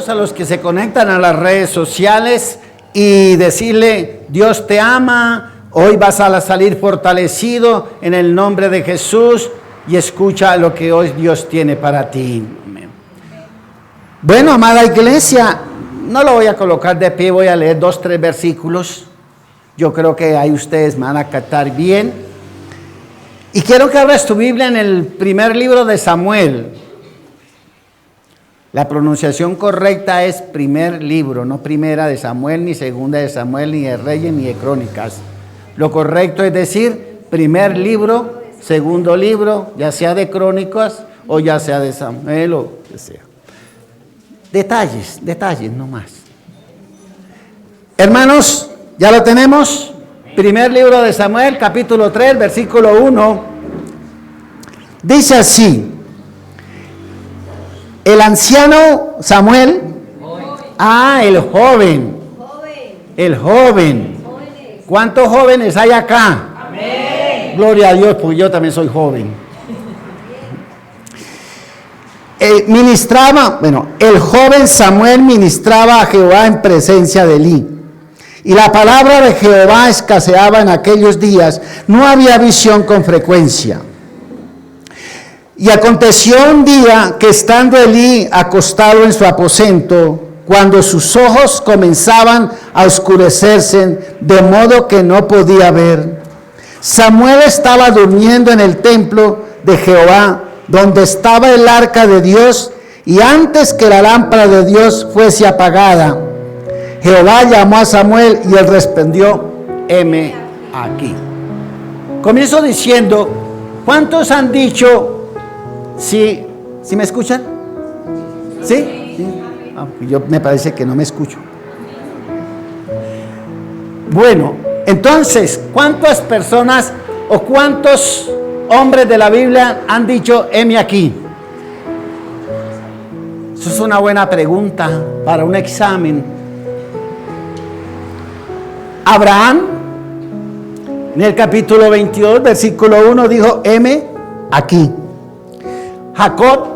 Saludos a los que se conectan a las redes sociales y decirle, Dios te ama, hoy vas a salir fortalecido en el nombre de Jesús y escucha lo que hoy Dios tiene para ti. Amén. Bueno, amada iglesia, no lo voy a colocar de pie, voy a leer 2, 3 versículos. Yo creo que ahí ustedes me van a captar bien. Y quiero que abras tu Biblia en el primer libro de Samuel. La pronunciación correcta es primer libro, no primera de Samuel, ni segunda de Samuel, ni de Reyes, ni de Crónicas. Lo correcto es decir, primer libro, segundo libro, ya sea de Crónicas o ya sea de Samuel o que sea. Detalles nomás. Hermanos, ¿ya lo tenemos? Primer libro de Samuel, capítulo 3, versículo 1. Dice así. El anciano Samuel, el joven. ¿Cuántos jóvenes hay acá? Amén. Gloria a Dios, porque yo también soy joven. El joven Samuel ministraba a Jehová en presencia de Elí. Y la palabra de Jehová escaseaba en aquellos días, no había visión con frecuencia. Y aconteció un día que estando Elí acostado en su aposento, cuando sus ojos comenzaban a oscurecerse, de modo que no podía ver, Samuel estaba durmiendo en el templo de Jehová, donde estaba el arca de Dios, y antes que la lámpara de Dios fuese apagada, Jehová llamó a Samuel y él respondió, heme aquí. Comienzo diciendo, ¿cuántos han dicho? ¿Sí me escuchan? ¿Sí? Yo me parece que no me escucho. Bueno, entonces, ¿cuántas personas o cuántos hombres de la Biblia han dicho, heme aquí? Eso es una buena pregunta para un examen. Abraham, en el capítulo 22, versículo 1, dijo, heme aquí. Jacob,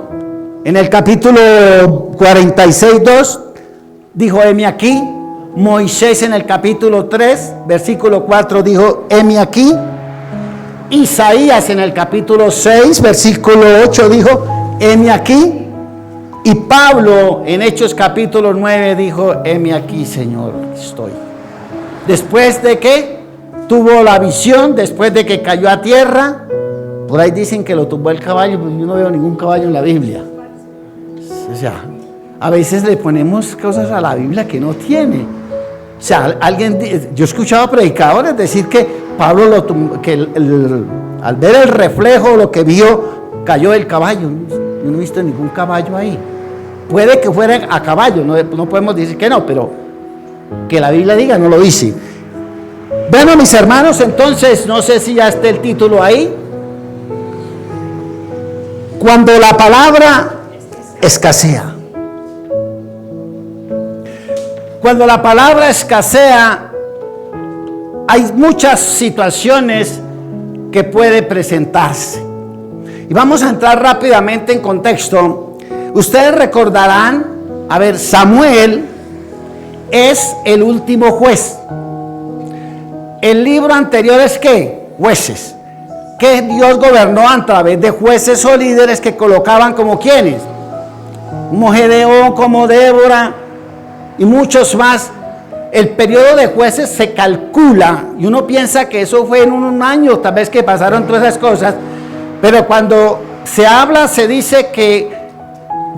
en el capítulo 46:2, dijo, heme aquí. Moisés, en el capítulo 3, versículo 4, dijo, heme aquí. Isaías, en el capítulo 6, versículo 8, dijo, heme aquí. Y Pablo, en Hechos capítulo 9, dijo, heme aquí, Señor, estoy. Después de que tuvo la visión, después de que cayó a tierra. Por ahí dicen que lo tumbó el caballo, pero yo no veo ningún caballo en la Biblia. O sea, a veces le ponemos cosas a la Biblia que no tiene. O sea, yo he escuchado a predicadores decir que Pablo lo tumbó, que al ver el reflejo, lo que vio, cayó del caballo. Yo no he visto ningún caballo ahí. Puede que fuera a caballo, no podemos decir que no, pero que la Biblia diga, no lo dice. Bueno, mis hermanos, entonces, no sé si ya está el título ahí. Cuando la palabra escasea. Cuando la palabra escasea, hay muchas situaciones que puede presentarse. Y vamos a entrar rápidamente en contexto. Ustedes recordarán, Samuel es el último juez. El libro anterior es ¿qué? Jueces. Que Dios gobernó a través de jueces o líderes que colocaban como quienes, como Gedeón, como Débora y muchos más. El periodo de jueces se calcula y uno piensa que eso fue en un año, tal vez que pasaron todas esas cosas, pero cuando se habla se dice que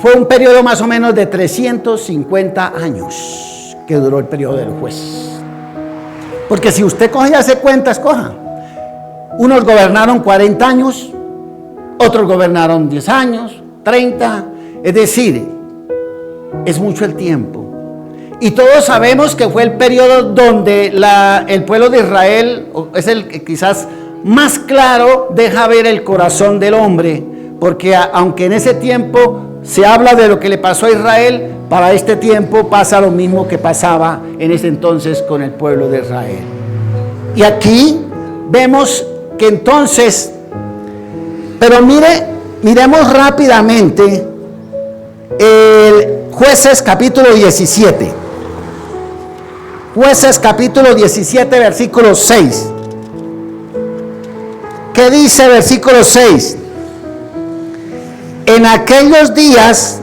fue un periodo más o menos de 350 años que duró el periodo del juez. Porque si usted coge y hace cuentas, coja. Unos gobernaron 40 años, otros gobernaron 10 años, 30. Es decir, es mucho el tiempo. Y todos sabemos que fue el periodo donde el pueblo de Israel es el que quizás más claro deja ver el corazón del hombre. Porque aunque en ese tiempo se habla de lo que le pasó a Israel, para este tiempo pasa lo mismo que pasaba en ese entonces con el pueblo de Israel. Y aquí vemos que entonces, pero miremos rápidamente Jueces capítulo 17. Jueces capítulo 17, versículo 6. ¿Qué dice versículo 6? En aquellos días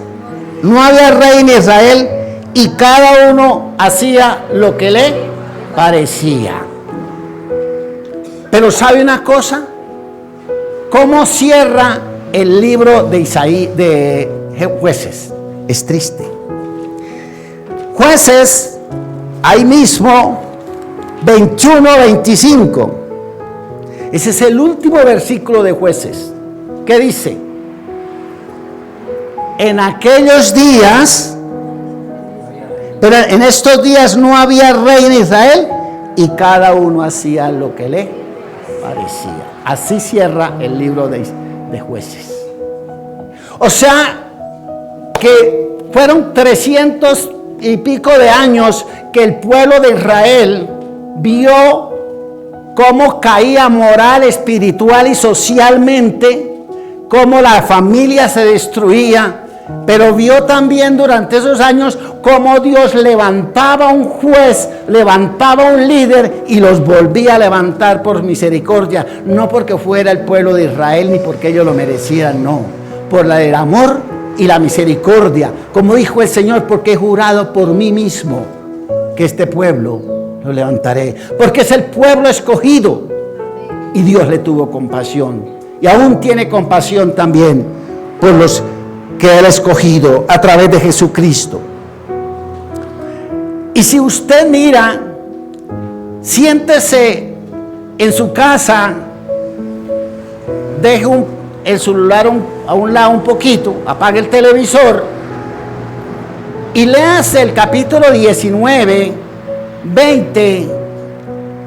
no había rey en Israel y cada uno hacía lo que le parecía. Pero ¿sabe una cosa? ¿Cómo cierra el libro de Isaías, de Jueces? Es triste. Jueces, ahí mismo, 21-25. Ese es el último versículo de Jueces. ¿Qué dice? En aquellos días, pero en estos días no había rey en Israel y cada uno hacía lo que le parecía. Así cierra el libro de Jueces. O sea, que fueron 300 y pico de años que el pueblo de Israel vio cómo caía moral, espiritual y socialmente, cómo la familia se destruía, pero vio también durante esos años cómo Dios levantaba un juez, levantaba un líder y los volvía a levantar por misericordia, no porque fuera el pueblo de Israel ni porque ellos lo merecieran, no, por el amor y la misericordia, como dijo el Señor, porque he jurado por mí mismo que este pueblo lo levantaré, porque es el pueblo escogido y Dios le tuvo compasión y aún tiene compasión también por los que Él ha escogido a través de Jesucristo. Y si usted mira, siéntese en su casa, deje el celular a un lado un poquito, apague el televisor y léase el capítulo 19, 20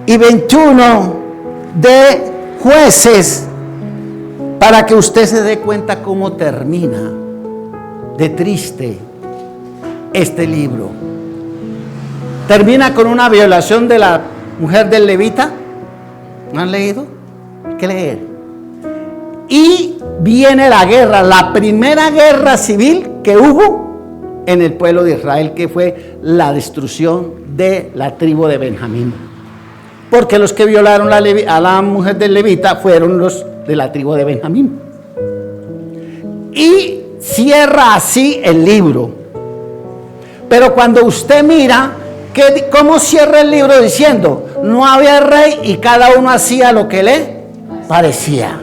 y 21 de Jueces para que usted se dé cuenta cómo termina de triste este libro. Termina con una violación de la mujer del levita. ¿No han leído? Hay que leer. Y viene la guerra, la primera guerra civil que hubo en el pueblo de Israel, que fue la destrucción de la tribu de Benjamín. Porque los que violaron a la mujer del levita fueron los de la tribu de Benjamín. Y cierra así el libro. Pero cuando usted mira cómo cierra el libro diciendo, no había rey y cada uno hacía lo que le parecía.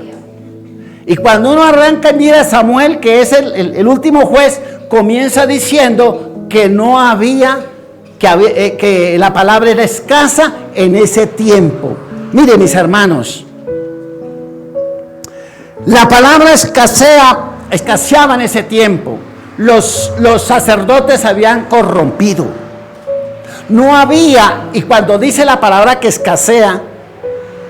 Y cuando uno arranca y mira a Samuel, que es el último juez, comienza diciendo que no había, que la palabra era escasa en ese tiempo. Mire, mis hermanos, la palabra escaseaba en ese tiempo. Los sacerdotes habían corrompido. No había, y cuando dice la palabra que escasea,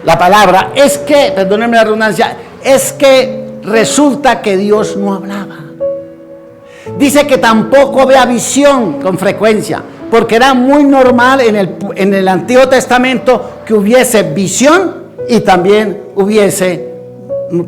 la palabra es que, perdónenme la redundancia, es que resulta que Dios no hablaba. Dice que tampoco había visión con frecuencia, porque era muy normal en el Antiguo Testamento que hubiese visión y también hubiese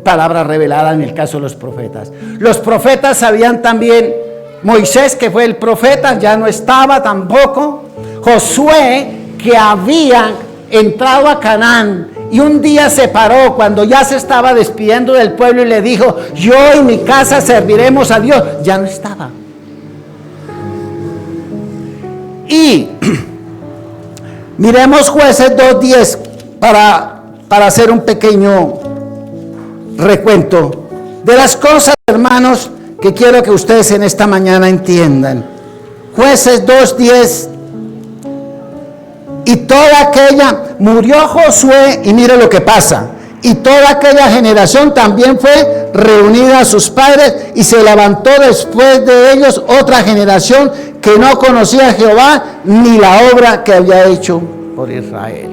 palabra revelada en el caso de los profetas. Los profetas sabían también, Moisés, que fue el profeta, ya no estaba tampoco. Josué, que había entrado a Canaán y un día se paró cuando ya se estaba despidiendo del pueblo y le dijo, yo y mi casa serviremos a Dios, ya no estaba. Y miremos Jueces 2:10 para hacer un pequeño recuento de las cosas, hermanos, que quiero que ustedes en esta mañana entiendan. Jueces 2:10. Y toda aquella, murió Josué, y mire lo que pasa, y toda aquella generación también fue reunida a sus padres, y se levantó después de ellos otra generación que no conocía a Jehová, ni la obra que había hecho por Israel.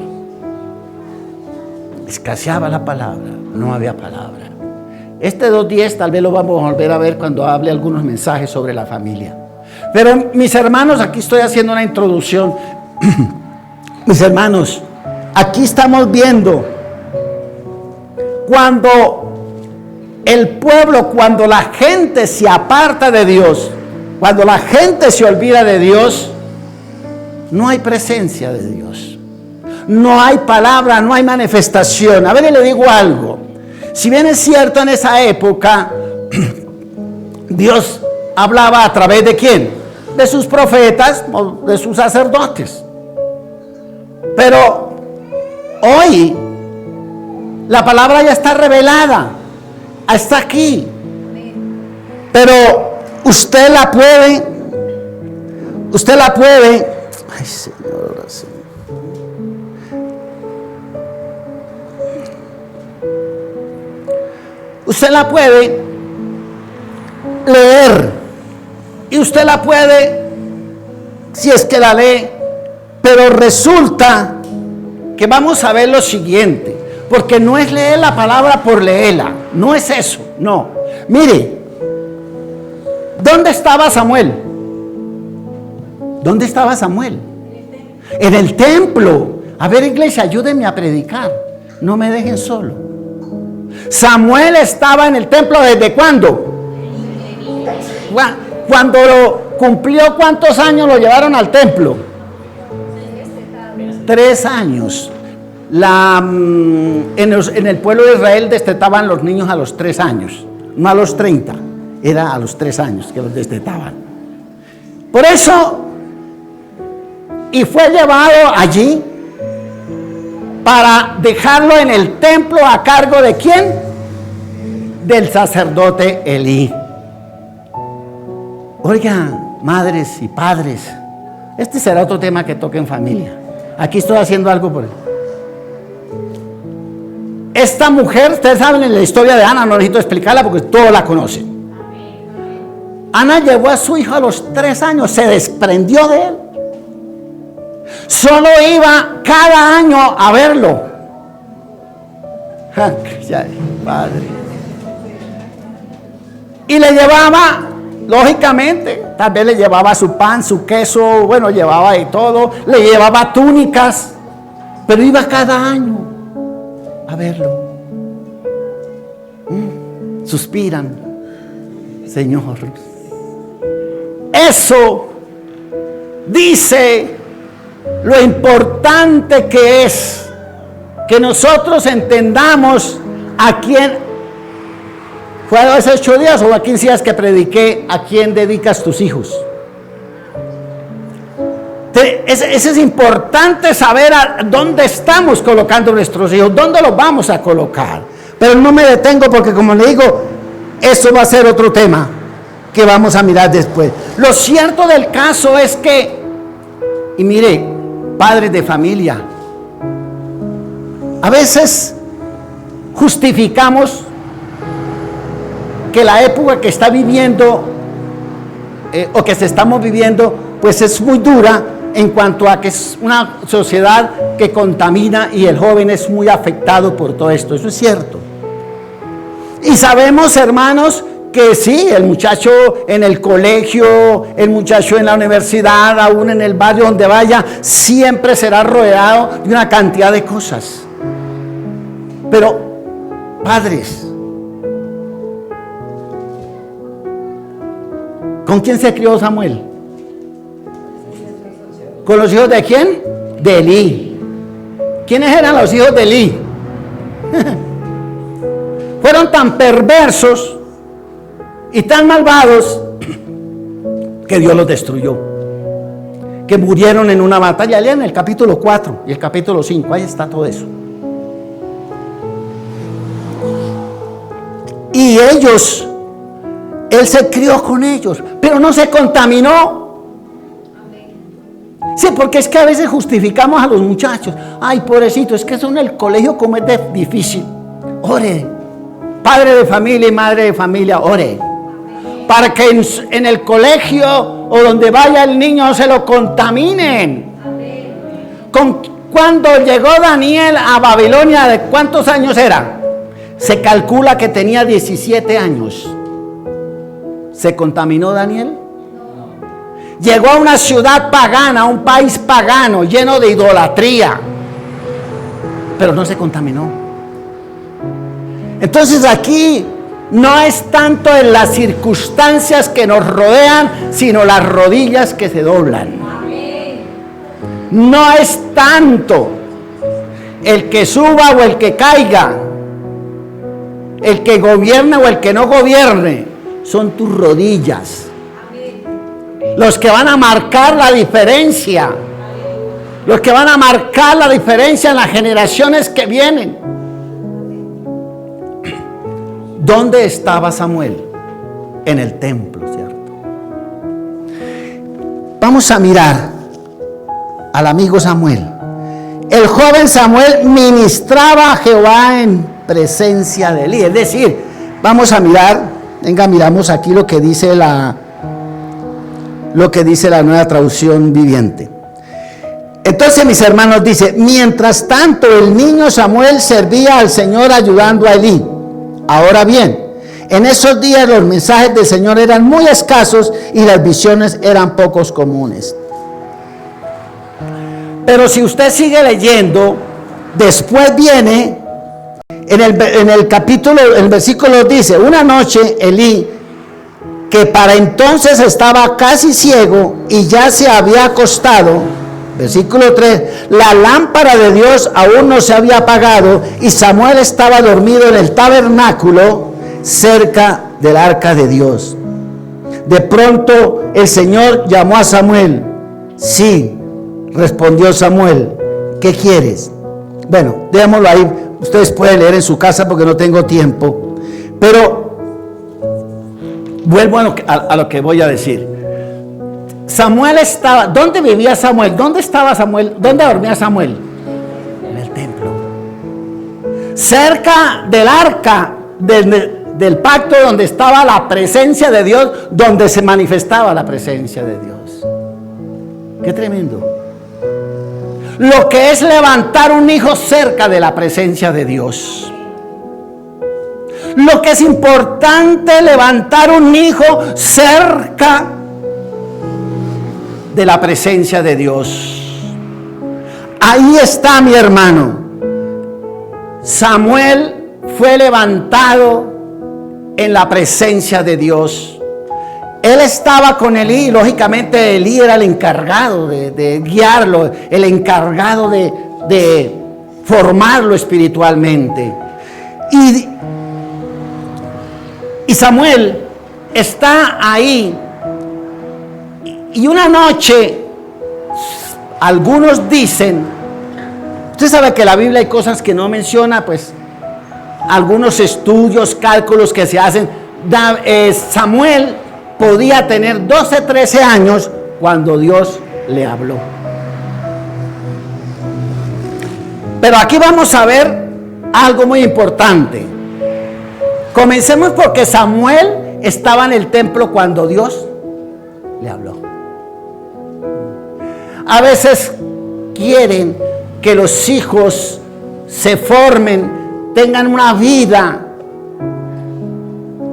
Escaseaba la palabra, no había palabra. Este 2:10 tal vez lo vamos a volver a ver cuando hable algunos mensajes sobre la familia. Pero mis hermanos, aquí estoy haciendo una introducción. Mis hermanos, aquí estamos viendo cuando el pueblo, cuando la gente se aparta de Dios, Cuando la gente se olvida de Dios, no hay presencia de Dios. No hay palabra, no hay manifestación. A ver, y le digo algo. Si bien es cierto, en esa época Dios hablaba a través de ¿quién? De sus profetas o de sus sacerdotes. Pero hoy la palabra ya está revelada, está aquí. Pero usted la puede, ay Señor, ahora sí. Usted la puede leer y usted la puede, si es que la lee, pero resulta que vamos a ver lo siguiente, porque no es leer la palabra por leerla, no es eso, no. Mire, ¿dónde estaba Samuel? ¿Dónde estaba Samuel? En el templo. A ver, iglesia, ayúdenme a predicar, no me dejen solo. Samuel estaba en el templo ¿desde cuándo? Cuando cumplió, ¿cuántos años lo llevaron al templo? 3 años. En el pueblo de Israel destetaban los niños a los 3 años, no a los 30, era a los 3 años que los destetaban. Por eso, y fue llevado allí para dejarlo en el templo a cargo de ¿quién? Del sacerdote Elí. Oiga, madres y padres, este será otro tema que toque en familia. Aquí estoy haciendo algo por él. Esta mujer, ustedes saben en la historia de Ana, no necesito explicarla porque todos la conocen. Ana llevó a su hijo a los 3 años, se desprendió de él. Solo iba cada año a verlo. Padre. Y le llevaba, lógicamente, tal vez le llevaba su pan, su queso, bueno, llevaba de todo, le llevaba túnicas, pero iba cada año a verlo. Suspiran, Señor. Eso dice lo importante que es que nosotros entendamos a quién, fue hace 8 días o a 15 días que prediqué, a quién dedicas tus hijos. Es importante saber a dónde estamos colocando nuestros hijos, dónde los vamos a colocar. Pero no me detengo porque, como le digo, eso va a ser otro tema que vamos a mirar después. Lo cierto del caso es que, y mire, padres de familia, a veces justificamos que la época que está viviendo o que estamos viviendo, pues es muy dura en cuanto a que es una sociedad que contamina y el joven es muy afectado por todo esto. Eso es cierto. Y sabemos, hermanos, que sí, el muchacho en el colegio, el muchacho en la universidad, aún en el barrio donde vaya, siempre será rodeado de una cantidad de cosas. Pero, padres, ¿con quién se crió Samuel? ¿Con los hijos de quién? De Elí. ¿Quiénes eran los hijos de Elí? Fueron tan perversos y tan malvados que Dios los destruyó, que murieron en una batalla. Lean el capítulo 4 y el capítulo 5, ahí está todo eso. Y ellos, él se crió con ellos, pero no se contaminó. Sí, porque es que a veces justificamos a los muchachos. Ay, pobrecito, es que eso en el colegio como es difícil. Ore, padre de familia y madre de familia, ore, para que en el colegio o donde vaya el niño no se lo contaminen. Cuando llegó Daniel a Babilonia, ¿de cuántos años era? Se calcula que tenía 17 años. ¿Se contaminó Daniel? Llegó a una ciudad pagana, a un país pagano, lleno de idolatría, pero no se contaminó. Entonces aquí no es tanto en las circunstancias que nos rodean, sino las rodillas que se doblan. No es tanto el que suba o el que caiga, el que gobierne o el que no gobierne, son tus rodillas los que van a marcar la diferencia, los que van a marcar la diferencia en las generaciones que vienen. ¿Dónde estaba Samuel? En el templo, ¿cierto? Vamos a mirar al amigo Samuel. El joven Samuel ministraba a Jehová en presencia de Elí. Es decir, vamos a mirar, miramos aquí lo que dice la Nueva Traducción Viviente. Entonces, mis hermanos, dice: mientras tanto el niño Samuel servía al Señor ayudando a Elí. Ahora bien, en esos días los mensajes del Señor eran muy escasos y las visiones eran pocos comunes. Pero si usted sigue leyendo, después viene, en el capítulo, el versículo dice: una noche Elí, que para entonces estaba casi ciego y ya se había acostado, versículo 3, la lámpara de Dios aún no se había apagado y Samuel estaba dormido en el tabernáculo cerca del arca de Dios. De pronto el Señor llamó a Samuel. Sí, respondió Samuel, ¿qué quieres? Bueno, dejémoslo ahí, ustedes pueden leer en su casa porque no tengo tiempo, pero vuelvo a lo que voy a decir. Samuel estaba, ¿dónde vivía Samuel? ¿Dónde estaba Samuel? ¿Dónde dormía Samuel? En el templo. Cerca del arca del pacto, donde estaba la presencia de Dios, donde se manifestaba la presencia de Dios. Qué tremendo. Lo que es levantar un hijo cerca de la presencia de Dios. Lo que es importante, levantar un hijo cerca de la presencia de Dios. Ahí está, mi hermano. Samuel fue levantado en la presencia de Dios. Él estaba con Elí, lógicamente Elí era el encargado de guiarlo, el encargado de formarlo espiritualmente. Y Samuel está ahí. Y una noche, algunos dicen, usted sabe que la Biblia hay cosas que no menciona, pues algunos estudios, cálculos que se hacen. Samuel podía tener 12, 13 años cuando Dios le habló. Pero aquí vamos a ver algo muy importante. Comencemos porque Samuel estaba en el templo cuando Dios le habló. A veces quieren que los hijos se formen, tengan una vida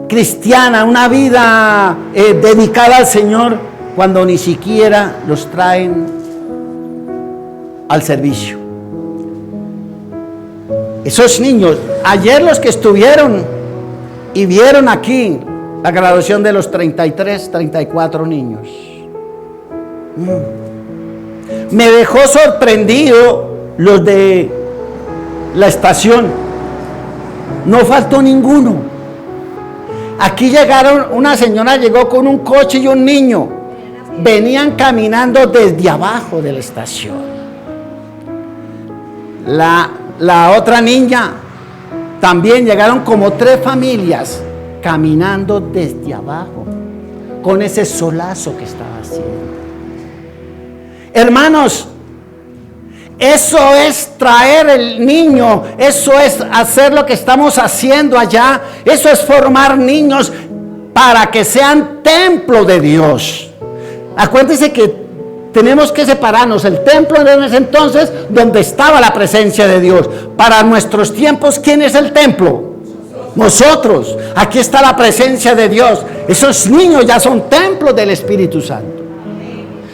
cristiana, una vida dedicada al Señor, cuando ni siquiera los traen al servicio. Esos niños, ayer los que estuvieron y vieron aquí la graduación de los 33, 34 niños, me dejó sorprendido los de la estación. No faltó ninguno. Aquí llegaron, una señora llegó con un coche y un niño. Venían caminando desde abajo de la estación. La otra niña, también llegaron como 3 familias caminando desde abajo, con ese solazo que estaba haciendo. Hermanos, eso es traer el niño, eso es hacer lo que estamos haciendo allá, eso es formar niños para que sean templo de Dios. Acuérdense que tenemos que separarnos. El templo en ese entonces, donde estaba la presencia de Dios. Para nuestros tiempos, ¿quién es el templo? Nosotros. Aquí está la presencia de Dios. Esos niños ya son templos del Espíritu Santo.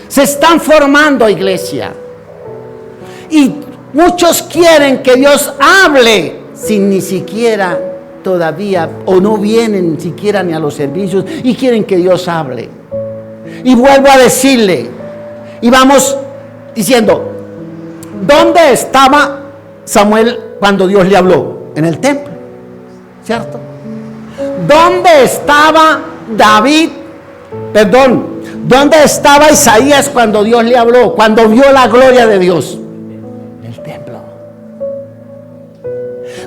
Se están formando, iglesia. Y muchos quieren que Dios hable sin ni siquiera todavía o no vienen siquiera ni a los servicios y quieren que Dios hable. Y vuelvo a decirle, y vamos diciendo, ¿dónde estaba Samuel cuando Dios le habló? En el templo, ¿cierto? ¿Dónde estaba ¿dónde estaba Isaías cuando Dios le habló? Cuando vio la gloria de Dios. En el templo.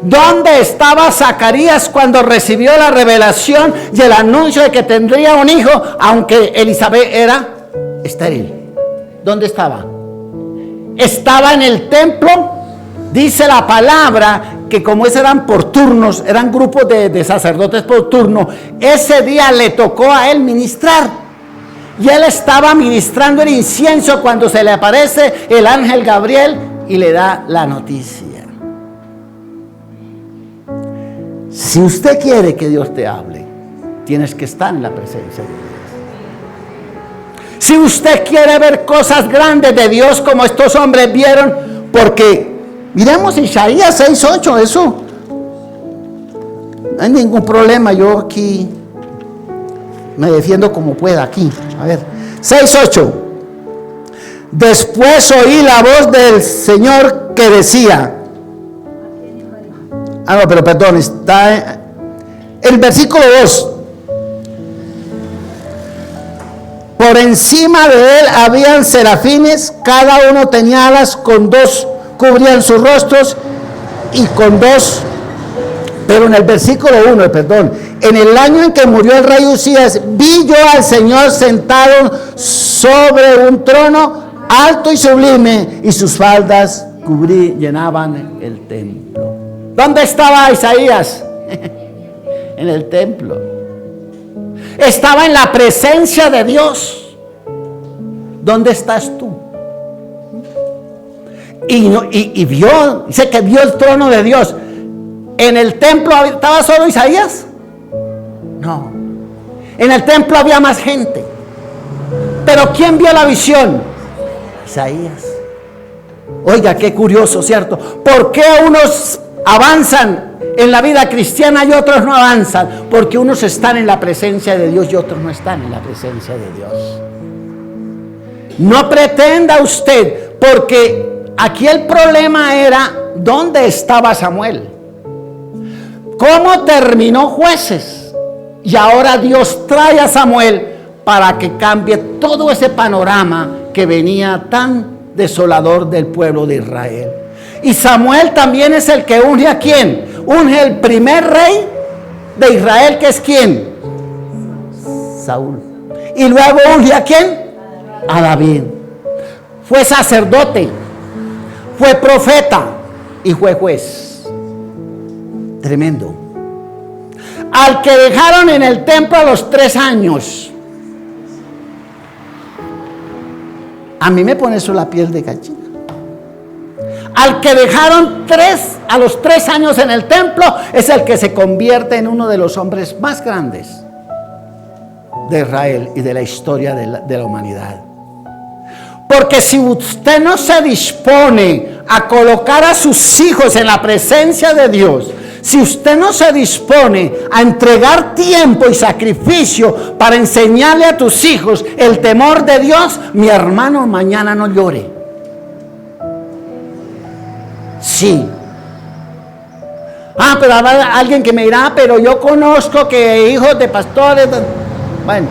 ¿Dónde estaba Zacarías cuando recibió la revelación y el anuncio de que tendría un hijo, aunque Elizabeth era estéril? ¿Dónde estaba? Estaba en el templo. Dice la palabra que como eran por turnos, eran grupos de sacerdotes por turno, ese día le tocó a él ministrar. Y él estaba ministrando el incienso cuando se le aparece el ángel Gabriel y le da la noticia. Si usted quiere que Dios te hable, tienes que estar en la presencia de Dios. Si usted quiere ver cosas grandes de Dios como estos hombres vieron, porque miremos Isaías 6:8, eso no hay ningún problema, yo aquí me defiendo como pueda aquí. A ver, 6:8. Después oí la voz del Señor que decía, no, pero perdón, está el versículo 2. Por encima de él habían serafines, cada uno tenía alas, con dos cubrían sus rostros y con dos. Pero en el versículo 1, perdón, en el año en que murió el rey Usías, vi yo al Señor sentado sobre un trono alto y sublime, y sus faldas llenaban el templo. ¿Dónde estaba Isaías? En el templo. Estaba en la presencia de Dios. ¿Dónde estás tú? Y vio, dice que vio el trono de Dios. ¿En el templo estaba solo Isaías? No. En el templo había más gente. Pero ¿quién vio la visión? Isaías. Oiga, qué curioso, ¿cierto? ¿Por qué unos avanzan en la vida cristiana y otros no avanzan? Porque unos están en la presencia de Dios y otros no están en la presencia de Dios. No pretenda usted, porque aquí el problema era ¿dónde estaba Samuel? ¿Cómo terminó Jueces? Y ahora Dios trae a Samuel para que cambie todo ese panorama que venía tan desolador del pueblo de Israel. Y Samuel también es el que unge a ¿quién? Unge el primer rey de Israel, que es ¿quién? Saúl. Y luego unge a ¿quién? A David. Fue sacerdote, fue profeta y fue juez. Tremendo. Al que dejaron en el templo a los 3 años. A mí me pone eso la piel de gallina. Al que dejaron a los 3 años en el templo, es el que se convierte en uno de los hombres más grandes de Israel y de la historia de la humanidad. Porque si usted no se dispone a colocar a sus hijos en la presencia de Dios, si usted no se dispone a entregar tiempo y sacrificio para enseñarle a tus hijos el temor de Dios, mi hermano, mañana no llore. Sí. Pero habrá alguien que me dirá, pero yo conozco que hijos de pastores. Bueno,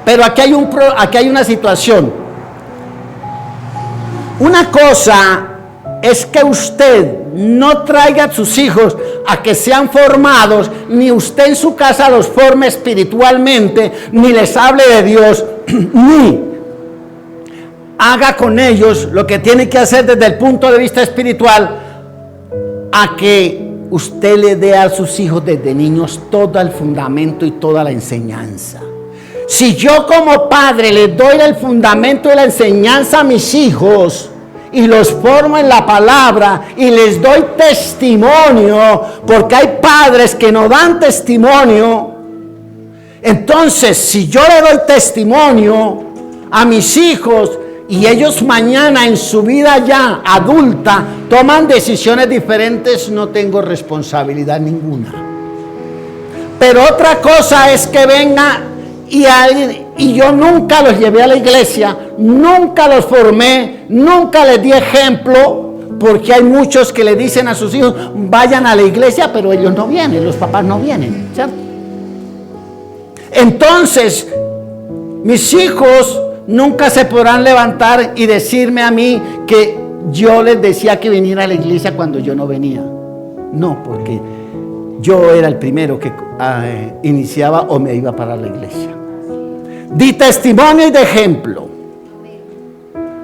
pero aquí hay una situación. Una cosa es que usted no traiga a sus hijos a que sean formados, ni usted en su casa los forme espiritualmente, ni les hable de Dios, ni haga con ellos lo que tiene que hacer desde el punto de vista espiritual, a que usted le dé a sus hijos desde niños todo el fundamento y toda la enseñanza. Si yo como padre les doy el fundamento y la enseñanza a mis hijos y los formo en la palabra y les doy testimonio, porque hay padres que no dan testimonio, entonces si yo le doy testimonio a mis hijos y ellos mañana en su vida ya adulta toman decisiones diferentes, no tengo responsabilidad ninguna. Pero otra cosa es que venga y yo nunca los llevé a la iglesia, nunca los formé, nunca les di ejemplo, porque hay muchos que le dicen a sus hijos, vayan a la iglesia, pero ellos no vienen, los papás no vienen, ¿cierto? Entonces, mis hijos nunca se podrán levantar y decirme a mí que yo les decía que viniera a la iglesia cuando yo no venía. No, porque yo era el primero que iniciaba o me iba para la iglesia. Di testimonio y de ejemplo.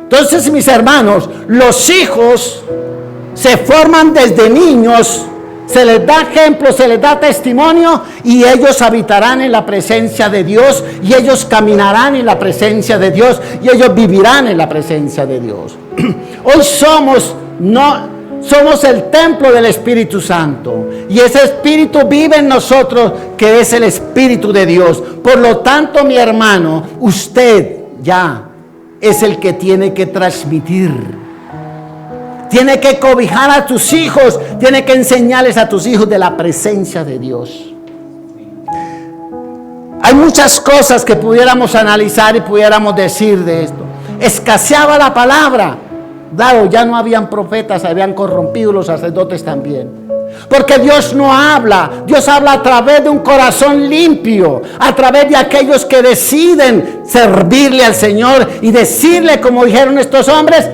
Entonces, mis hermanos, los hijos se forman desde niños, se les da ejemplo, se les da testimonio y ellos habitarán en la presencia de Dios y ellos caminarán en la presencia de Dios y ellos vivirán en la presencia de Dios. Hoy somos el templo del Espíritu Santo y ese Espíritu vive en nosotros, que es el Espíritu de Dios. Por lo tanto, mi hermano, usted ya es el que tiene que transmitir. Tiene que cobijar a tus hijos, tiene que enseñarles a tus hijos de la presencia de Dios. Hay muchas cosas que pudiéramos analizar y pudiéramos decir de esto. Escaseaba la palabra. Claro, ya no habían profetas, habían corrompido los sacerdotes también. Porque Dios no habla, Dios habla a través de un corazón limpio, a través de aquellos que deciden servirle al Señor y decirle, como dijeron estos hombres,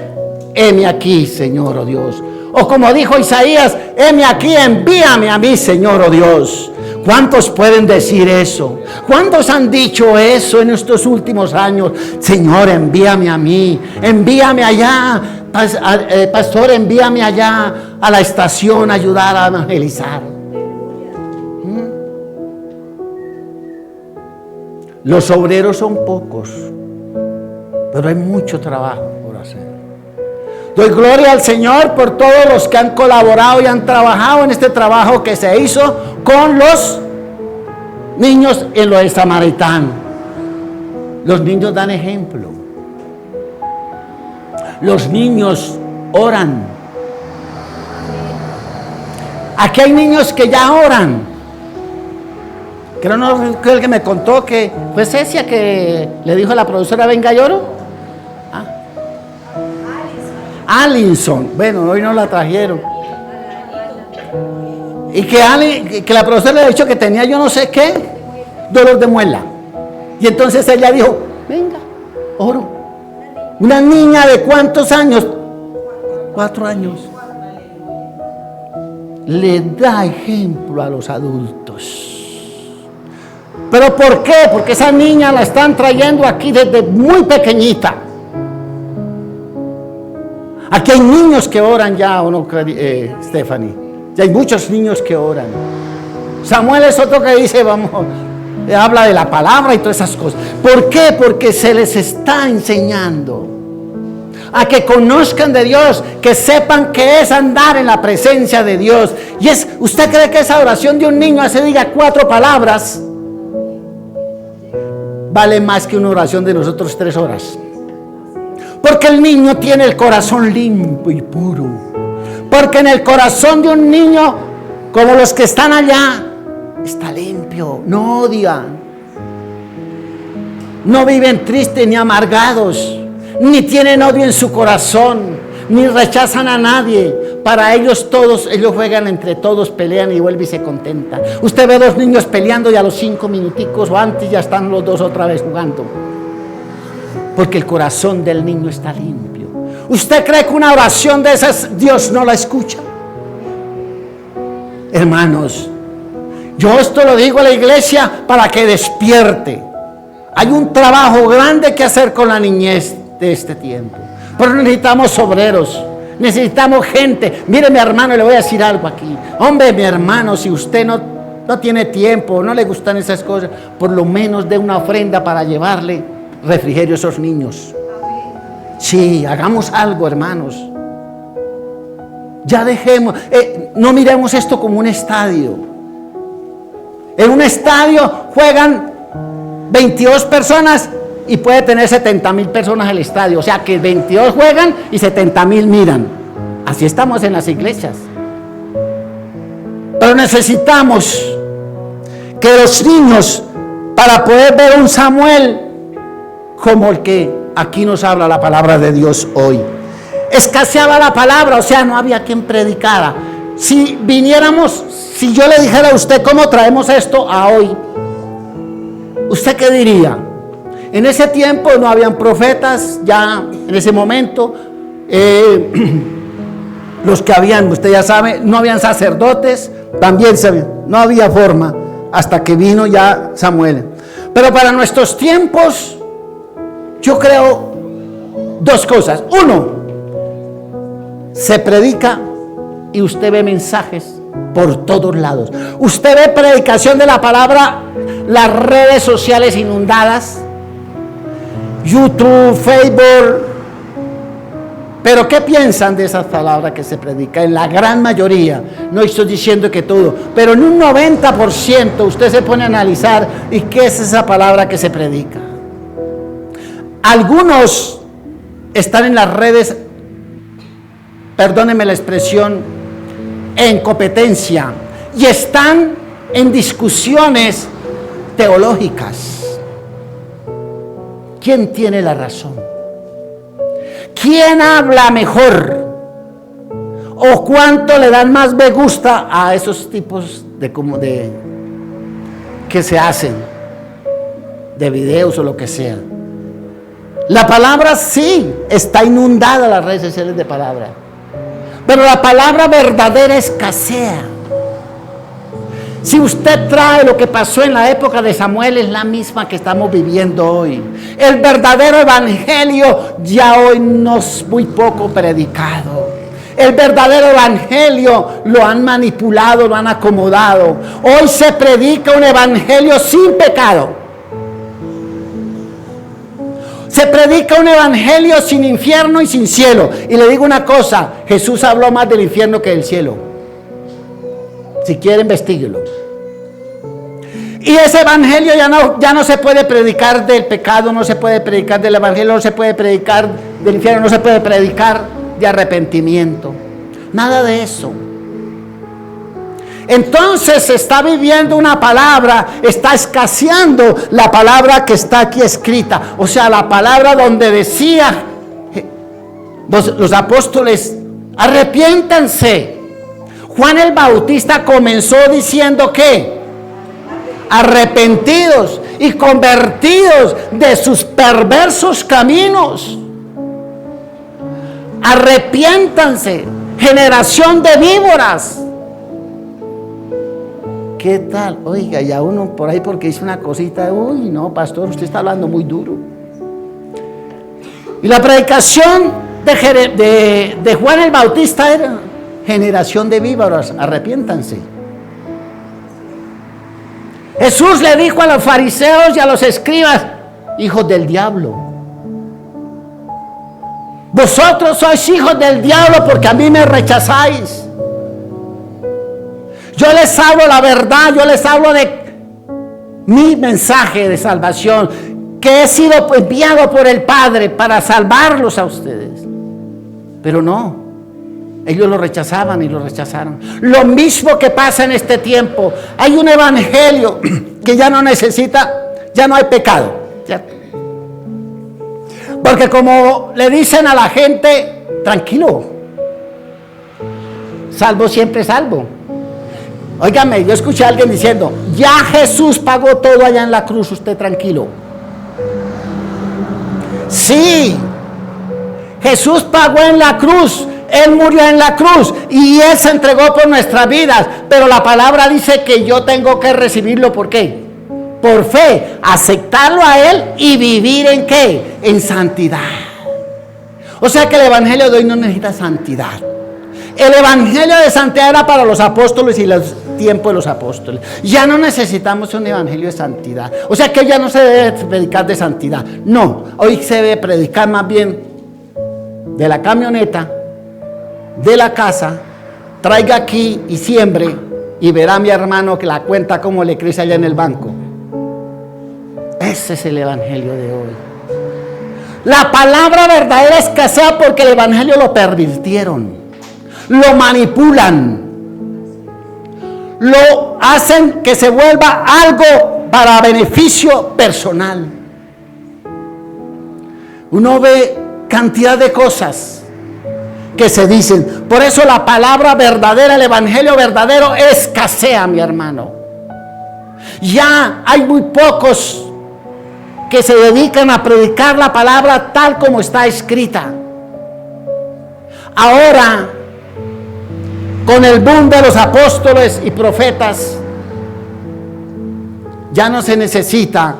heme aquí, Señor, oh Dios. O como dijo Isaías, heme aquí, envíame a mí, Señor, oh Dios. ¿Cuántos pueden decir eso? ¿Cuántos han dicho eso en estos últimos años? Señor, envíame a mí, envíame allá, pastor, envíame allá a la estación a ayudar a evangelizar. Los obreros son pocos, pero hay mucho trabajo por hacer. Doy gloria al Señor por todos los que han colaborado y han trabajado en este trabajo que se hizo con los niños en lo de Samaritano. Los niños dan ejemplo. Los niños oran. Aquí hay niños que ya oran. Creo que el que me contó que fue Cecia que le dijo a la profesora, venga, lloro. Alinson, bueno, hoy no la trajeron. Y que la profesora le ha dicho que tenía yo no sé qué, dolor de muela. Y entonces ella dijo, venga, oro. Una niña de ¿cuántos años? 4 años. Le da ejemplo a los adultos. ¿Pero por qué? Porque esa niña la están trayendo aquí desde muy pequeñita. Aquí hay niños que oran ya, ¿o no, Stephanie? Ya hay muchos niños que oran. Samuel es otro que dice, vamos, habla de la palabra y todas esas cosas. ¿Por qué? Porque se les está enseñando a que conozcan de Dios, que sepan que es andar en la presencia de Dios. Y ¿usted cree que esa oración de un niño se diga 4 palabras? Vale más que una oración de nosotros 3 horas. Porque el niño tiene el corazón limpio y puro. Porque en el corazón de un niño, como los que están allá, está limpio, no odian, no viven tristes ni amargados, ni tienen odio en su corazón, ni rechazan a nadie. Para ellos todos, ellos juegan entre todos, pelean y vuelven y se contentan. Usted ve 2 niños peleando y a los 5 minuticos o antes ya están los 2 otra vez jugando. Porque el corazón del niño está limpio. ¿Usted cree que una oración de esas Dios no la escucha? Hermanos, yo esto lo digo a la iglesia para que despierte. Hay un trabajo grande que hacer con la niñez de este tiempo. Pero necesitamos obreros, necesitamos gente. Mire, mi hermano, le voy a decir algo aquí. Hombre, mi hermano, si usted no tiene tiempo, no le gustan esas cosas, por lo menos dé una ofrenda para llevarle refrigerio a esos niños. Sí, hagamos algo, hermanos. Ya dejemos, no miremos esto como un estadio. En un estadio juegan 22 personas y puede tener 70,000 personas en el estadio. O sea que 22 juegan y 70,000 miran. Así estamos en las iglesias. Pero necesitamos que los niños, para poder ver un Samuel como el que aquí nos habla la palabra de Dios hoy, escaseaba la palabra, o sea, no había quien predicara. Si viniéramos, si yo le dijera a usted cómo traemos esto a hoy, ¿usted qué diría? En ese tiempo no habían profetas, ya en ese momento, los que habían, usted ya sabe, no habían sacerdotes, también no había forma, hasta que vino ya Samuel. Pero para nuestros tiempos, yo creo dos cosas. Uno, se predica y usted ve mensajes por todos lados. Usted ve predicación de la palabra, las redes sociales inundadas, YouTube, Facebook. Pero ¿qué piensan de esas palabras que se predican? En la gran mayoría, no estoy diciendo que todo, pero en un 90% usted se pone a analizar y qué es esa palabra que se predica. Algunos están en las redes, perdónenme la expresión, en competencia y están en discusiones teológicas. ¿Quién tiene la razón? ¿Quién habla mejor? ¿O cuánto le dan más me gusta a esos tipos de que se hacen, de videos o lo que sea? La palabra sí está inundada las redes sociales de palabra, pero la palabra verdadera escasea. Si usted trae lo que pasó en la época de Samuel, es la misma que estamos viviendo hoy. El verdadero evangelio ya hoy no es muy poco predicado. El verdadero evangelio lo han manipulado, lo han acomodado. Hoy se predica un evangelio sin pecado. Se predica un evangelio sin infierno y sin cielo. Y le digo una cosa, Jesús habló más del infierno que del cielo. Si quiere, investíguelo. Y ese evangelio ya no se puede predicar del pecado, no se puede predicar del evangelio, no se puede predicar del infierno, no se puede predicar de arrepentimiento. Nada de eso. Entonces se está viviendo una palabra, está escaseando la palabra que está aquí escrita. O sea, la palabra donde decía los apóstoles, arrepiéntanse. Juan el Bautista comenzó diciendo que arrepentidos y convertidos de sus perversos caminos. Arrepiéntanse, generación de víboras. ¿Qué tal? Oiga, ya uno por ahí porque hizo una cosita, uy, no, pastor, usted está hablando muy duro. Y la predicación de Juan el Bautista era: generación de víboras, arrepiéntanse. Jesús le dijo a los fariseos y a los escribas: hijos del diablo, vosotros sois hijos del diablo porque a mí me rechazáis. Yo les hablo la verdad, yo les hablo de mi mensaje de salvación, que he sido enviado por el Padre para salvarlos a ustedes. Pero no, ellos lo rechazaban y lo rechazaron. Lo mismo que pasa en este tiempo. Hay un evangelio que ya no necesita, ya no hay pecado. Porque como le dicen a la gente, tranquilo, salvo siempre salvo. Óigame, yo escuché a alguien diciendo: ya Jesús pagó todo allá en la cruz, usted tranquilo. Sí, Jesús pagó en la cruz. Él murió en la cruz y Él se entregó por nuestras vidas. Pero la palabra dice que yo tengo que recibirlo. ¿Por qué? Por fe, aceptarlo a Él y vivir ¿en qué? En santidad. O sea que el evangelio de hoy no necesita santidad. El evangelio de santidad era para los apóstoles y los tiempos de los apóstoles. Ya no necesitamos un evangelio de santidad. O sea que ya no se debe predicar de santidad. No, hoy se debe predicar más bien de la camioneta, de la casa, traiga aquí y siembre y verá a mi hermano que la cuenta como le crece allá en el banco. Ese es el evangelio de hoy. La palabra verdadera escasea porque el evangelio lo pervirtieron, lo manipulan, lo hacen que se vuelva algo para beneficio personal. Uno ve cantidad de cosas que se dicen. Por eso la palabra verdadera, el evangelio verdadero escasea, mi hermano. Ya hay muy pocos que se dedican a predicar la palabra tal como está escrita. Ahora, con el boom de los apóstoles y profetas, ya no se necesita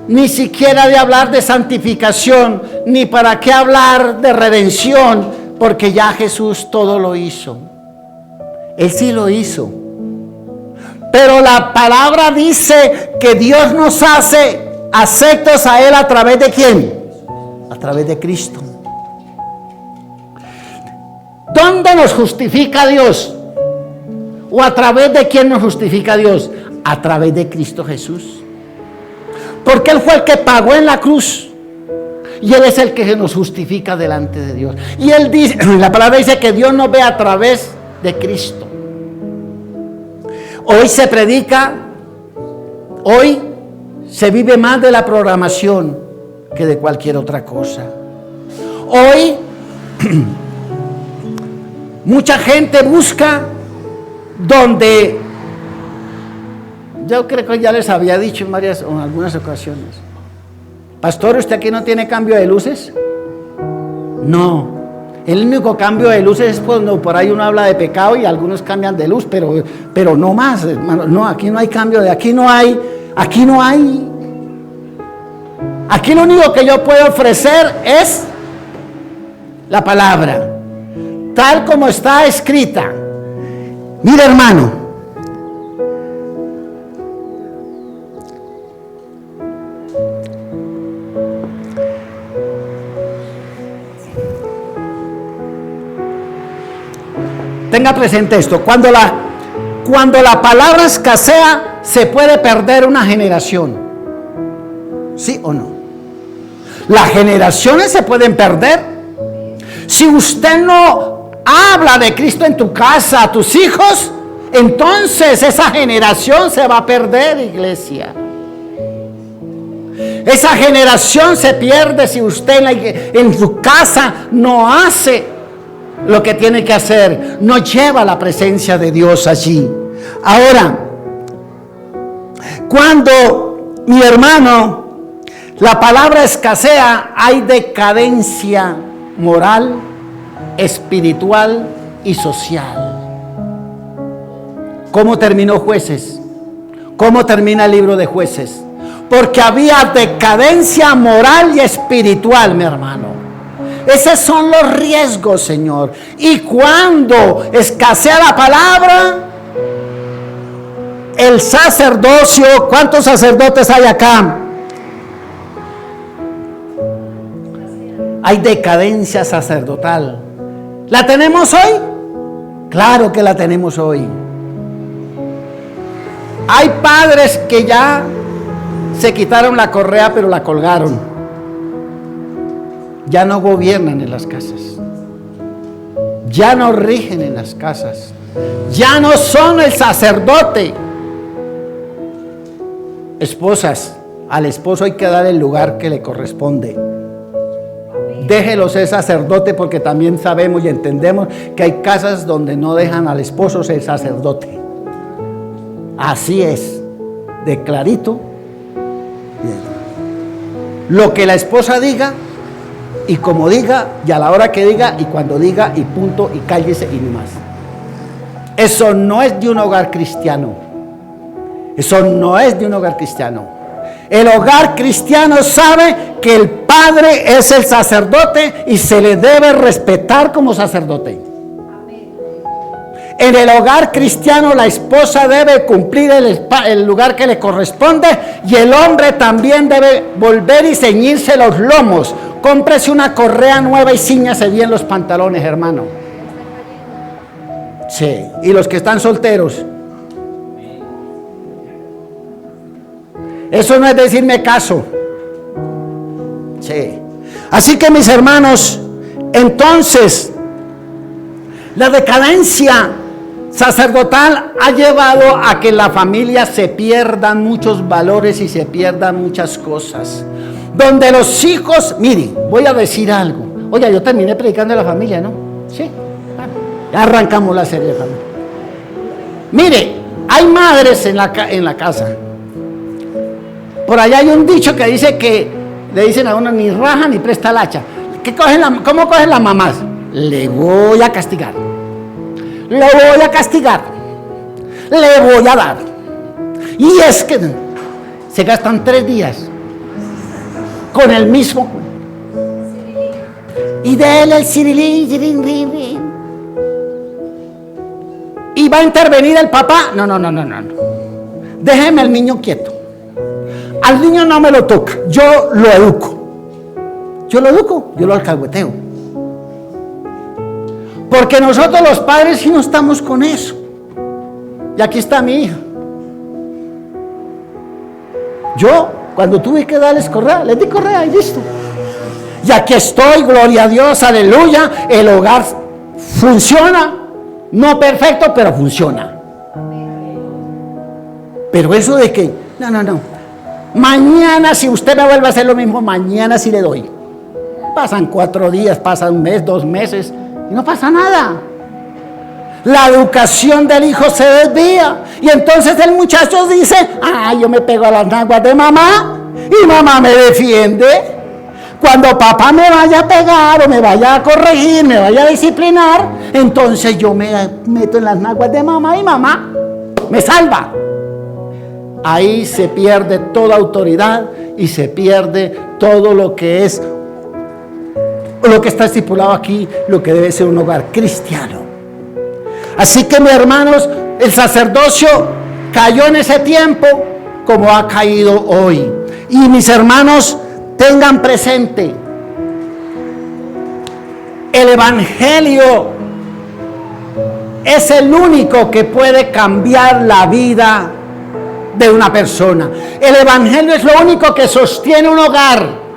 ni siquiera de hablar de santificación, ni para qué hablar de redención, porque ya Jesús todo lo hizo. Él sí lo hizo. Pero la palabra dice que Dios nos hace aceptos a Él a través de ¿quién? A través de Cristo. ¿Dónde nos justifica Dios? ¿O a través de quién nos justifica Dios? A través de Cristo Jesús. Porque Él fue el que pagó en la cruz. Y Él es el que nos justifica delante de Dios. Y Él dice, la palabra dice que Dios nos ve a través de Cristo. Hoy se predica, hoy se vive más de la programación que de cualquier otra cosa. Hoy mucha gente busca donde, yo creo que ya les había dicho en algunas ocasiones, pastor, ¿usted aquí no tiene cambio de luces? No, el único cambio de luces es cuando por ahí uno habla de pecado y algunos cambian de luz, pero no más, hermano. No, aquí no hay cambio de, aquí no hay. Aquí lo único que yo puedo ofrecer es la palabra, tal como está escrita. Mira, hermano, tenga presente esto: cuando la palabra escasea, se puede perder una generación. ¿Sí o no? Las generaciones se pueden perder. Si usted no habla de Cristo en tu casa, a tus hijos, entonces esa generación se va a perder, iglesia. Esa generación se pierde si usted en su casa no hace lo que tiene que hacer, no lleva la presencia de Dios allí. Ahora, cuando, mi hermano, la palabra escasea, hay decadencia moral, espiritual y social. ¿Cómo terminó Jueces? ¿Cómo termina el libro de Jueces? Porque había decadencia moral y espiritual, mi hermano. Esos son los riesgos, Señor. Y cuando escasea la palabra, el sacerdocio, ¿cuántos sacerdotes hay acá? Hay decadencia sacerdotal. ¿La tenemos hoy? Claro que la tenemos hoy. Hay padres que ya se quitaron la correa, pero la colgaron. Ya no gobiernan en las casas. Ya no rigen en las casas. Ya no son el sacerdote. Esposas, al esposo hay que dar el lugar que le corresponde. Déjelo ser sacerdote, porque también sabemos y entendemos que hay casas donde no dejan al esposo ser sacerdote. Así es, de clarito. Lo que la esposa diga, y como diga, y a la hora que diga, y cuando diga, y punto, y cállese, y ni más. Eso no es de un hogar cristiano. Eso no es de un hogar cristiano. El hogar cristiano sabe que el padre es el sacerdote y se le debe respetar como sacerdote. En el hogar cristiano la esposa debe cumplir el lugar que le corresponde, y el hombre también debe volver y ceñirse los lomos. Cómprese una correa nueva y ciñase bien los pantalones, hermano. Sí, y los que están solteros, eso no es decirme caso. Sí. Así que mis hermanos, entonces, la decadencia sacerdotal ha llevado a que en la familia se pierdan muchos valores y se pierdan muchas cosas. Donde los hijos, mire, voy a decir algo. Oiga, yo terminé predicando de la familia, ¿no? Sí. Ya arrancamos la serie de familia. Mire, hay madres en la casa. Por allá hay un dicho que dice que le dicen a uno ni raja ni presta el hacha. ¿Cómo cogen las mamás? Le voy a castigar. Le voy a castigar. Le voy a dar. Y es que se gastan 3 días con el mismo. Y déle el cirilín. Y va a intervenir el papá. No. Déjeme al niño quieto. Al niño no me lo toca. Yo lo educo. Yo lo alcahueteo. Porque nosotros los padres sí no estamos con eso. Y aquí está mi hija. Yo, cuando tuve que darles correa, les di correa y listo. Y aquí estoy, gloria a Dios, aleluya. El hogar funciona. No perfecto, pero funciona. Pero eso de que, no. Mañana, si usted me vuelve a hacer lo mismo, mañana sí le doy. Pasan 4 días, pasan 1 mes, 2 meses, y no pasa nada. La educación del hijo se desvía. Y entonces el muchacho dice, yo me pego a las nalgas de mamá, y mamá me defiende. Cuando papá me vaya a pegar, o me vaya a corregir, me vaya a disciplinar, entonces yo me meto en las nalgas de mamá, y mamá me salva. Ahí se pierde toda autoridad y se pierde todo lo que es, lo que está estipulado aquí, lo que debe ser un hogar cristiano. Así que, mis hermanos, el sacerdocio cayó en ese tiempo como ha caído hoy. Y mis hermanos, tengan presente, el evangelio es el único que puede cambiar la vida de una persona. El evangelio es lo único que sostiene un hogar.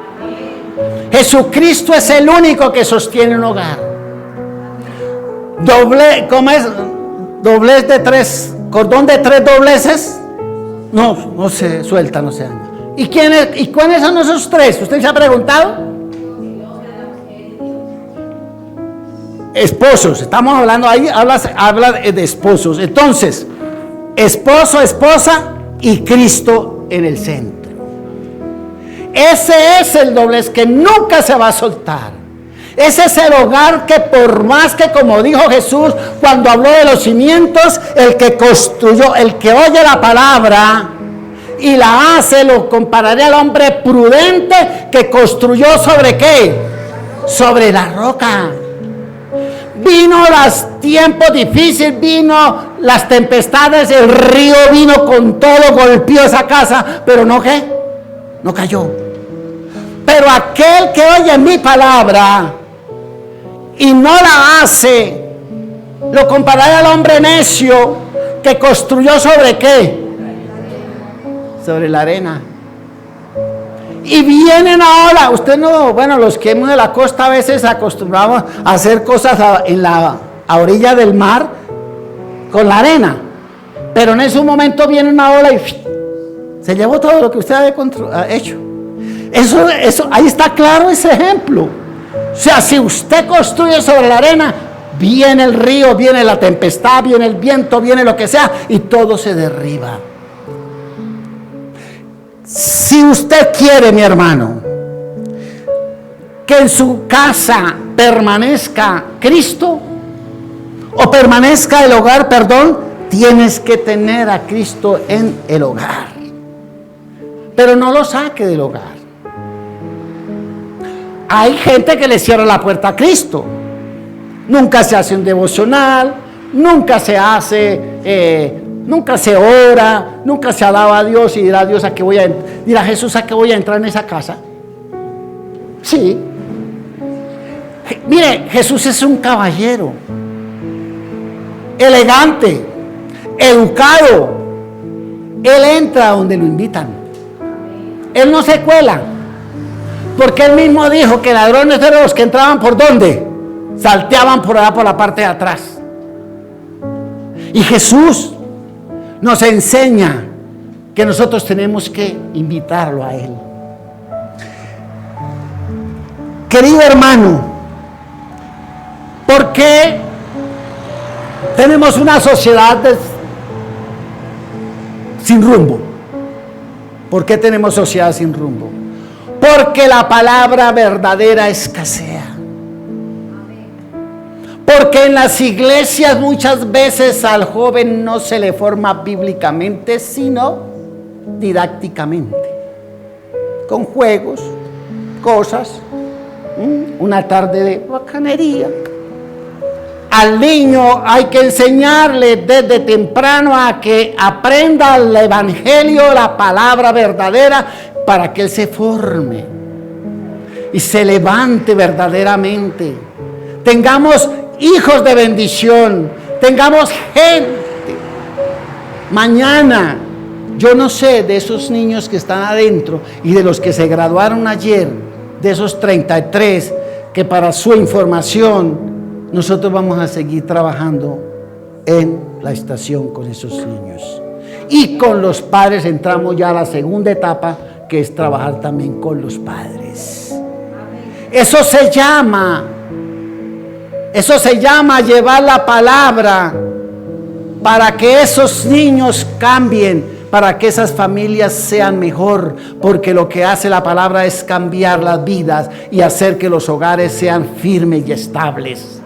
Jesucristo es el único que sostiene un hogar. ¿Cómo es? Doblez de 3, cordón de 3 dobleces. No se suelta, no se daña. ¿Y cuáles son esos 3? ¿Usted se ha preguntado? Esposos, estamos hablando ahí, habla de esposos. Entonces, esposo, esposa y Cristo en el centro. Ese es el doblez que nunca se va a soltar. Ese es el hogar que, por más que, como dijo Jesús cuando habló de los cimientos, el que construyó, el que oye la palabra y la hace, lo compararé al hombre prudente que construyó ¿sobre qué? Sobre la roca. Vino los tiempos difíciles, vino las tempestades, el río vino con todo, golpeó esa casa, pero no ¿qué? No cayó. Pero aquel que oye mi palabra y no la hace, lo compararé al hombre necio que construyó ¿sobre qué? Sobre la arena. Y vienen ahora, usted no, bueno, los que hemos de la costa a veces acostumbramos a hacer cosas a orilla del mar con la arena, pero en ese momento viene una ola y se llevó todo lo que usted ha hecho. Eso, ahí está claro ese ejemplo. O sea, si usted construye sobre la arena, viene el río, viene la tempestad, viene el viento, viene lo que sea, y todo se derriba. Si usted quiere, mi hermano, que en su casa permanezca Cristo, o permanezca el hogar, tienes que tener a Cristo en el hogar. Pero no lo saque del hogar. Hay gente que le cierra la puerta a Cristo. Nunca se hace un devocional, nunca se ora, nunca se alaba a Dios y dirá Dios dirá Jesús a qué voy a entrar en esa casa. Sí. Mire, Jesús es un caballero, elegante, educado. Él entra donde lo invitan. Él no se cuela. Porque él mismo dijo que ladrones eran los que entraban por ¿dónde? Salteaban por allá por la parte de atrás. Y Jesús nos enseña que nosotros tenemos que invitarlo a Él. Querido hermano, ¿por qué tenemos una sociedad sin rumbo? ¿Por qué tenemos sociedad sin rumbo? Porque la palabra verdadera escasea. Porque en las iglesias muchas veces al joven no se le forma bíblicamente, sino didácticamente, con juegos, cosas, una tarde de bacanería. Al niño hay que enseñarle desde temprano a que aprenda el evangelio, la palabra verdadera, para que él se forme y se levante verdaderamente. Tengamos hijos de bendición, tengamos gente. Mañana, yo no sé de esos niños que están adentro y de los que se graduaron ayer, de esos 33, que para su información, nosotros vamos a seguir trabajando en la estación con esos niños. Y con los padres entramos ya a la segunda etapa, que es trabajar también con los padres. Eso se llama llevar la palabra para que esos niños cambien, para que esas familias sean mejor, porque lo que hace la palabra es cambiar las vidas y hacer que los hogares sean firmes y estables.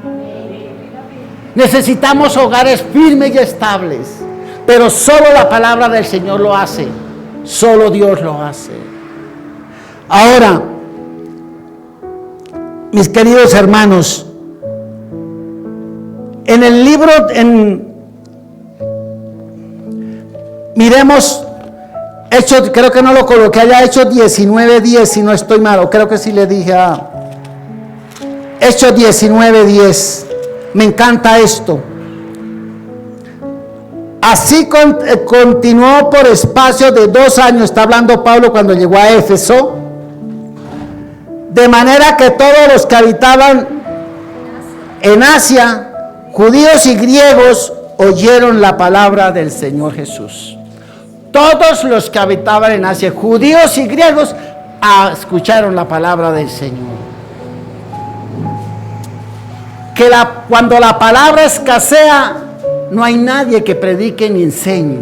Necesitamos hogares firmes y estables, pero solo la palabra del Señor lo hace, solo Dios lo hace. Ahora, mis queridos hermanos, en el libro, miremos Hechos, creo que no lo coloqué allá, Hechos 19:10, si no estoy malo, creo que sí le dije Hechos 19:10. Me encanta esto. Así continuó por espacio de 2 años, está hablando Pablo cuando llegó a Éfeso, de manera que todos los que habitaban en Asia, judíos y griegos, oyeron la palabra del Señor Jesús. Todos los que habitaban en Asia, judíos y griegos, escucharon la palabra del Señor. Cuando la palabra escasea, no hay nadie que predique ni enseñe.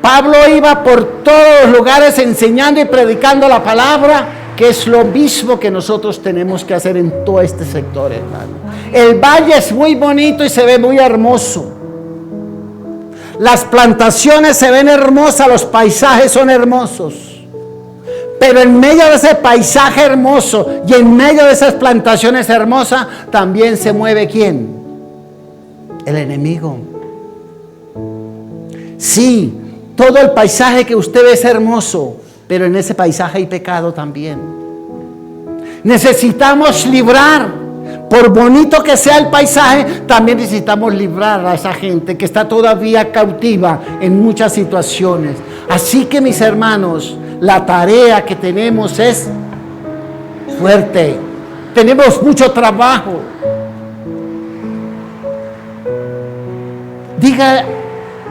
Pablo iba por todos los lugares enseñando y predicando la palabra, que es lo mismo que nosotros tenemos que hacer en todo este sector, hermano. El valle es muy bonito y se ve muy hermoso. Las plantaciones se ven hermosas, los paisajes son hermosos. Pero en medio de ese paisaje hermoso y en medio de esas plantaciones hermosas, también se mueve ¿quién? El enemigo. Sí, todo el paisaje que usted ve es hermoso, pero en ese paisaje hay pecado también. Necesitamos librar, por bonito que sea el paisaje, también necesitamos librar a esa gente que está todavía cautiva en muchas situaciones. Así que, mis hermanos, la tarea que tenemos es fuerte. Tenemos mucho trabajo. Diga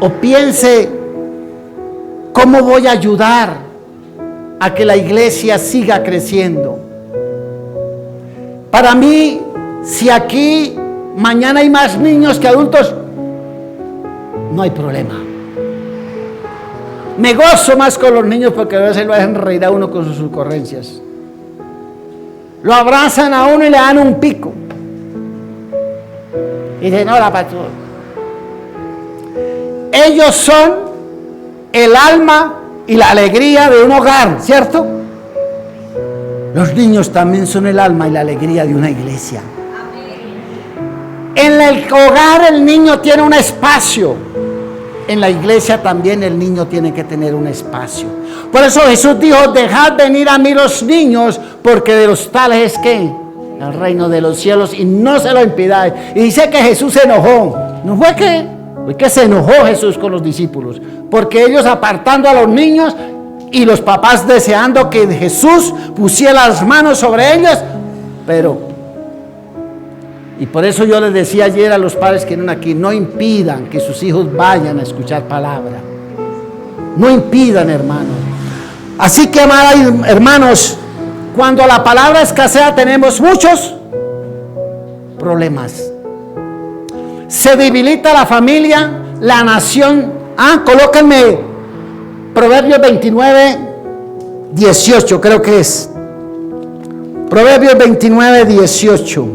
o piense, ¿cómo voy a ayudar a que la iglesia siga creciendo? Para mí, si aquí mañana hay más niños que adultos, no hay problema. Me gozo más con los niños porque a veces lo hacen reír a uno con sus ocurrencias. Lo abrazan a uno y le dan un pico. Y dicen, hola, pastor. Ellos son el alma y la alegría de un hogar, ¿cierto? Los niños también son el alma y la alegría de una iglesia. En el hogar el niño tiene un espacio. En la iglesia también el niño tiene que tener un espacio. Por eso Jesús dijo, dejad venir a mí los niños, porque de los tales es que el reino de los cielos, y no se lo impidáis. Y dice que Jesús se enojó. ¿No fue que? Fue que se enojó Jesús con los discípulos, porque ellos apartando a los niños Y los papás deseando que Jesús pusiera las manos sobre ellos, y por eso yo les decía ayer a los padres que eran aquí, no impidan que sus hijos vayan a escuchar palabra. No impidan, hermanos. Así que, amados hermanos, cuando la palabra escasea tenemos muchos problemas. Se debilita la familia, la nación. Colóquenme Proverbios 29, 18, creo que es. Proverbios 29, 18.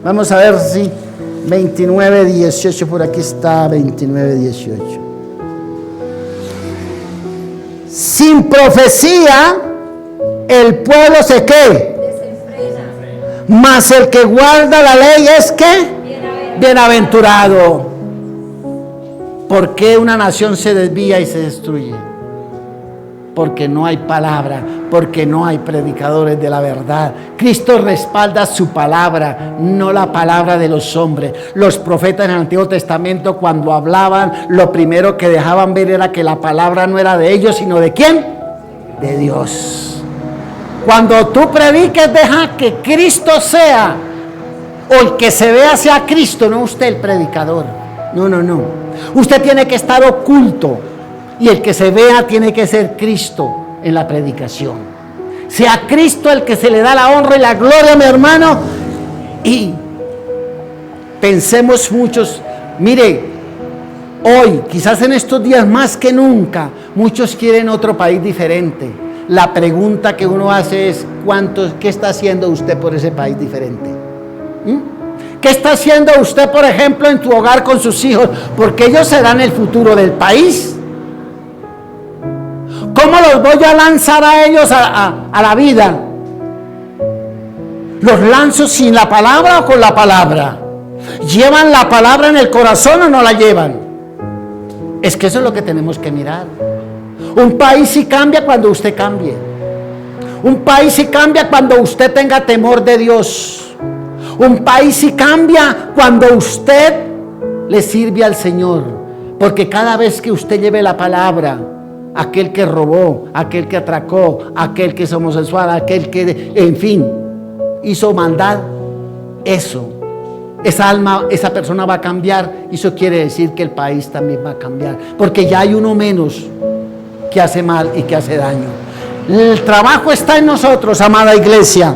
Vamos a ver si 29, 18, por aquí está 29, 18. Sin profecía el pueblo se ¿qué? Desenfrena. Mas el que guarda la ley es ¿qué? Bienaventurado. ¿Por qué una nación se desvía y se destruye? Porque no hay palabra, porque no hay predicadores de la verdad. Cristo respalda su palabra, no la palabra de los hombres. Los profetas en el Antiguo Testamento, cuando hablaban, lo primero que dejaban ver era que la palabra no era de ellos, sino ¿de quién? De Dios. Cuando tú prediques, deja que Cristo sea, o el que se vea sea Cristo, no usted el predicador. No. Usted tiene que estar oculto. Y el que se vea tiene que ser Cristo en la predicación. Sea Cristo el que se le da la honra y la gloria, mi hermano. Y pensemos muchos, mire, hoy, quizás en estos días más que nunca, muchos quieren otro país diferente. La pregunta que uno hace es, ¿qué está haciendo usted por ese país diferente? ¿Qué está haciendo usted, por ejemplo, en tu hogar con sus hijos? Porque ellos serán el futuro del país. ¿Cómo los voy a lanzar a ellos a la vida? ¿Los lanzo sin la palabra o con la palabra? ¿Llevan la palabra en el corazón o no la llevan? Es que eso es lo que tenemos que mirar. Un país sí cambia cuando usted cambie. Un país sí cambia cuando usted tenga temor de Dios. Un país sí cambia cuando usted le sirve al Señor. Porque cada vez que usted lleve la palabra, aquel que robó, aquel que atracó, aquel que es homosexual, aquel que, en fin, hizo maldad, esa alma, esa persona va a cambiar. Eso quiere decir que el país también va a cambiar, porque ya hay uno menos que hace mal y que hace daño. El trabajo está en nosotros, amada iglesia.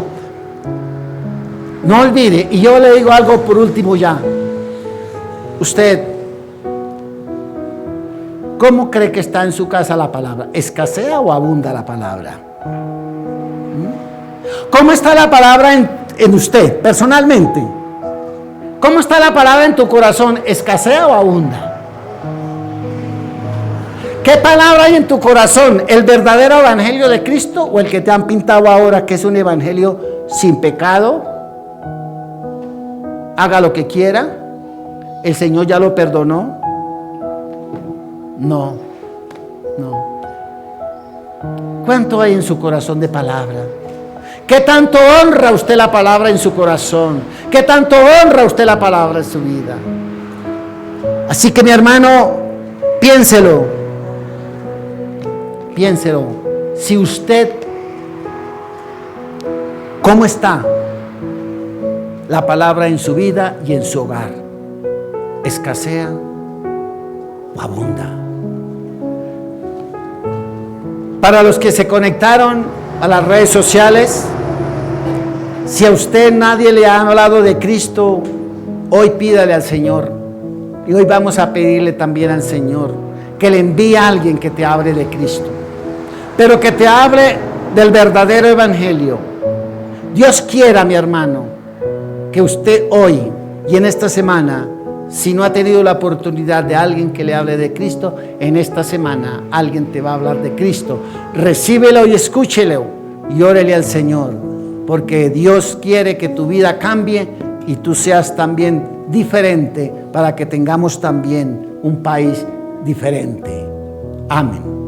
No olvide, y yo le digo algo por último ya. Usted, ¿cómo cree que está en su casa la palabra? ¿Escasea o abunda la palabra? ¿Cómo está la palabra en usted, personalmente? ¿Cómo está la palabra en tu corazón? ¿Escasea o abunda? ¿Qué palabra hay en tu corazón? ¿El verdadero evangelio de Cristo o el que te han pintado ahora, que es un evangelio sin pecado? Haga lo que quiera. ¿El Señor ya lo perdonó? No. ¿Cuánto hay en su corazón de palabra? ¿Qué tanto honra usted la palabra en su corazón? ¿Qué tanto honra usted la palabra en su vida? Así que, mi hermano, piénselo. Si usted, ¿cómo está la palabra en su vida y en su hogar? ¿Escasea o abunda? Para los que se conectaron a las redes sociales, si a usted nadie le ha hablado de Cristo, hoy pídale al Señor. Y hoy vamos a pedirle también al Señor que le envíe a alguien que te hable de Cristo, pero que te hable del verdadero evangelio. Dios quiera, mi hermano, que usted hoy y en esta semana, si no ha tenido la oportunidad de alguien que le hable de Cristo, en esta semana alguien te va a hablar de Cristo. Recíbelo y escúchelo y órele al Señor, porque Dios quiere que tu vida cambie y tú seas también diferente, para que tengamos también un país diferente. Amén.